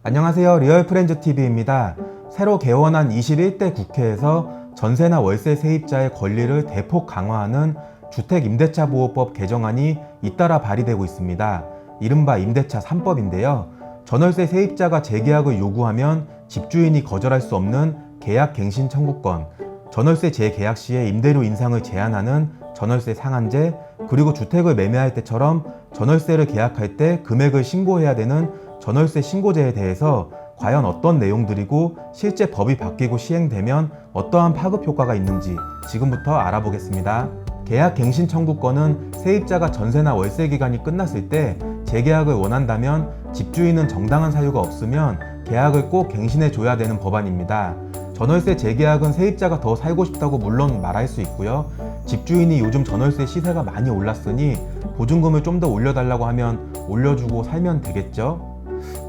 안녕하세요. 리얼프렌즈TV입니다. 새로 개원한 21대 국회에서 전세나 월세 세입자의 권리를 대폭 강화하는 주택임대차보호법 개정안이 잇따라 발의되고 있습니다. 이른바 임대차 3법인데요. 전월세 세입자가 재계약을 요구하면 집주인이 거절할 수 없는 계약갱신 청구권, 전월세 재계약 시에 임대료 인상을 제한하는 전월세 상한제, 그리고 주택을 매매할 때처럼 전월세를 계약할 때 금액을 신고해야 되는 전월세 신고제에 대해서 과연 어떤 내용들이고 실제 법이 바뀌고 시행되면 어떠한 파급 효과가 있는지 지금부터 알아보겠습니다. 계약갱신 청구권은 세입자가 전세나 월세 기간이 끝났을 때 재계약을 원한다면 집주인은 정당한 사유가 없으면 계약을 꼭 갱신해 줘야 되는 법안입니다. 전월세 재계약은 세입자가 더 살고 싶다고 물론 말할 수 있고요. 집주인이 요즘 전월세 시세가 많이 올랐으니 보증금을 좀 더 올려달라고 하면 올려주고 살면 되겠죠?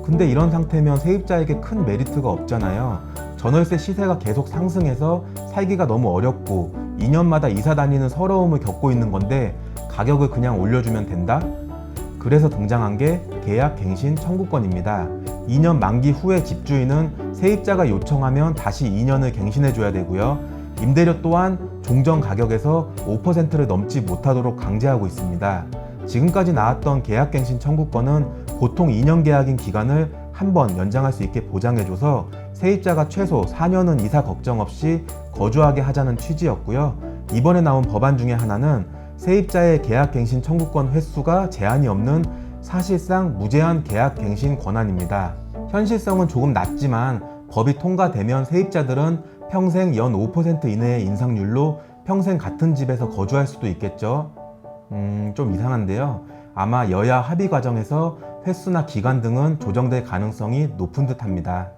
근데 이런 상태면 세입자에게 큰 메리트가 없잖아요. 전월세 시세가 계속 상승해서 살기가 너무 어렵고 2년마다 이사 다니는 서러움을 겪고 있는 건데 가격을 그냥 올려주면 된다? 그래서 등장한 게 계약갱신 청구권입니다. 2년 만기 후에 집주인은 세입자가 요청하면 다시 2년을 갱신해줘야 되고요. 임대료 또한 종전 가격에서 5%를 넘지 못하도록 강제하고 있습니다. 지금까지 나왔던 계약갱신 청구권은 보통 2년 계약인 기간을 한 번 연장할 수 있게 보장해줘서 세입자가 최소 4년은 이사 걱정 없이 거주하게 하자는 취지였고요. 이번에 나온 법안 중에 하나는 세입자의 계약갱신 청구권 횟수가 제한이 없는 사실상 무제한 계약갱신 권한입니다. 현실성은 조금 낮지만 법이 통과되면 세입자들은 평생 연 5% 이내의 인상률로 평생 같은 집에서 거주할 수도 있겠죠. 좀 이상한데요. 아마 여야 합의 과정에서 횟수나 기간 등은 조정될 가능성이 높은 듯합니다.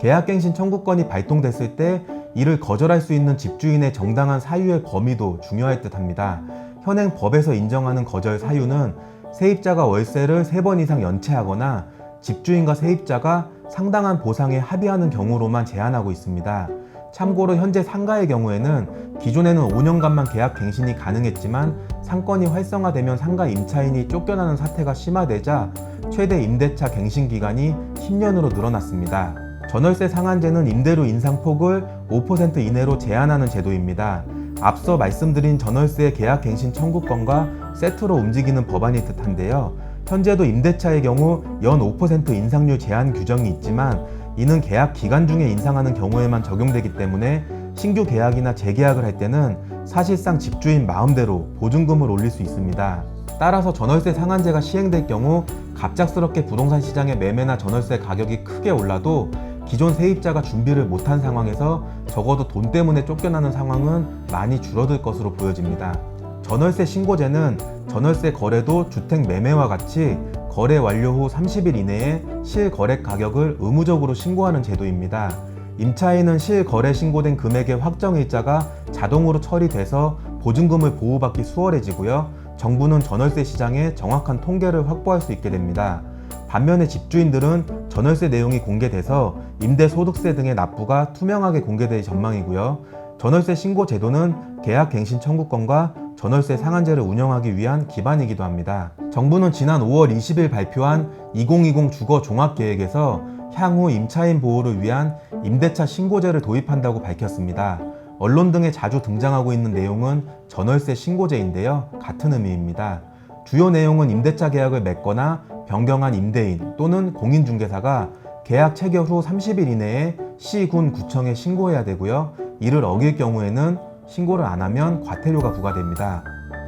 계약갱신 청구권이 발동됐을 때 이를 거절할 수 있는 집주인의 정당한 사유의 범위도 중요할 듯합니다. 현행 법에서 인정하는 거절 사유는 세입자가 월세를 3번 이상 연체하거나 집주인과 세입자가 상당한 보상에 합의하는 경우로만 제한하고 있습니다. 참고로 현재 상가의 경우에는 기존에는 5년간만 계약 갱신이 가능했지만 상권이 활성화되면 상가 임차인이 쫓겨나는 사태가 심화되자 최대 임대차 갱신 기간이 10년으로 늘어났습니다. 전월세 상한제는 임대료 인상 폭을 5% 이내로 제한하는 제도입니다. 앞서 말씀드린 전월세 계약 갱신 청구권과 세트로 움직이는 법안일 듯한데요. 현재도 임대차의 경우 연 5% 인상률 제한 규정이 있지만 이는 계약 기간 중에 인상하는 경우에만 적용되기 때문에 신규 계약이나 재계약을 할 때는 사실상 집주인 마음대로 보증금을 올릴 수 있습니다. 따라서 전월세 상한제가 시행될 경우 갑작스럽게 부동산 시장의 매매나 전월세 가격이 크게 올라도 기존 세입자가 준비를 못한 상황에서 적어도 돈 때문에 쫓겨나는 상황은 많이 줄어들 것으로 보여집니다. 전월세 신고제는 전월세 거래도 주택 매매와 같이 거래 완료 후 30일 이내에 실거래 가격을 의무적으로 신고하는 제도입니다. 임차인은 실거래 신고된 금액의 확정일자가 자동으로 처리돼서 보증금을 보호받기 수월해지고요. 정부는 전월세 시장의 정확한 통계를 확보할 수 있게 됩니다. 반면에 집주인들은 전월세 내용이 공개돼서 임대소득세 등의 납부가 투명하게 공개될 전망이고요. 전월세 신고 제도는 계약갱신 청구권과 전월세 상한제를 운영하기 위한 기반이기도 합니다. 정부는 지난 5월 20일 발표한 2020 주거 종합계획에서 향후 임차인 보호를 위한 임대차 신고제를 도입한다고 밝혔습니다. 언론 등에 자주 등장하고 있는 내용은 전월세 신고제인데요. 같은 의미입니다. 주요 내용은 임대차 계약을 맺거나 변경한 임대인 또는 공인중개사가 계약 체결 후 30일 이내에 시, 군, 구청에 신고해야 되고요. 이를 어길 경우에는 신고를 안 하면 과태료가 부과됩니다.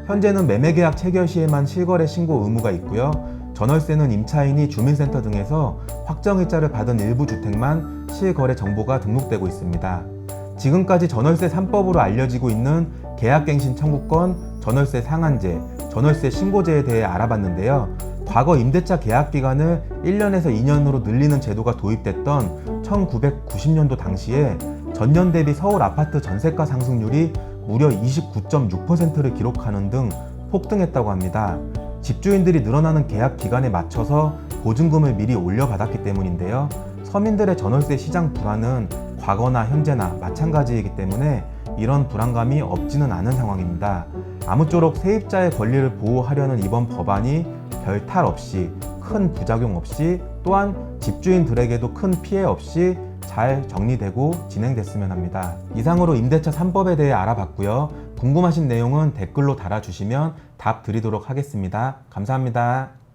현재는 매매계약 체결 시에만 실거래 신고 의무가 있고요. 전월세는 임차인이 주민센터 등에서 확정일자를 받은 일부 주택만 실거래 정보가 등록되고 있습니다. 지금까지 전월세 3법으로 알려지고 있는 계약갱신 청구권, 전월세 상한제, 전월세 신고제에 대해 알아봤는데요. 과거 임대차 계약 기간을 1년에서 2년으로 늘리는 제도가 도입됐던 1990년도 당시에 전년 대비 서울 아파트 전세가 상승률이 무려 29.6%를 기록하는 등 폭등했다고 합니다. 집주인들이 늘어나는 계약 기간에 맞춰서 보증금을 미리 올려받았기 때문인데요. 서민들의 전월세 시장 불안은 과거나 현재나 마찬가지이기 때문에 이런 불안감이 없지는 않은 상황입니다. 아무쪼록 세입자의 권리를 보호하려는 이번 법안이 별 탈 없이 큰 부작용 없이 또한 집주인들에게도 큰 피해 없이 잘 정리되고 진행됐으면 합니다. 이상으로 임대차 3법에 대해 알아봤고요. 궁금하신 내용은 댓글로 달아주시면 답 드리도록 하겠습니다. 감사합니다.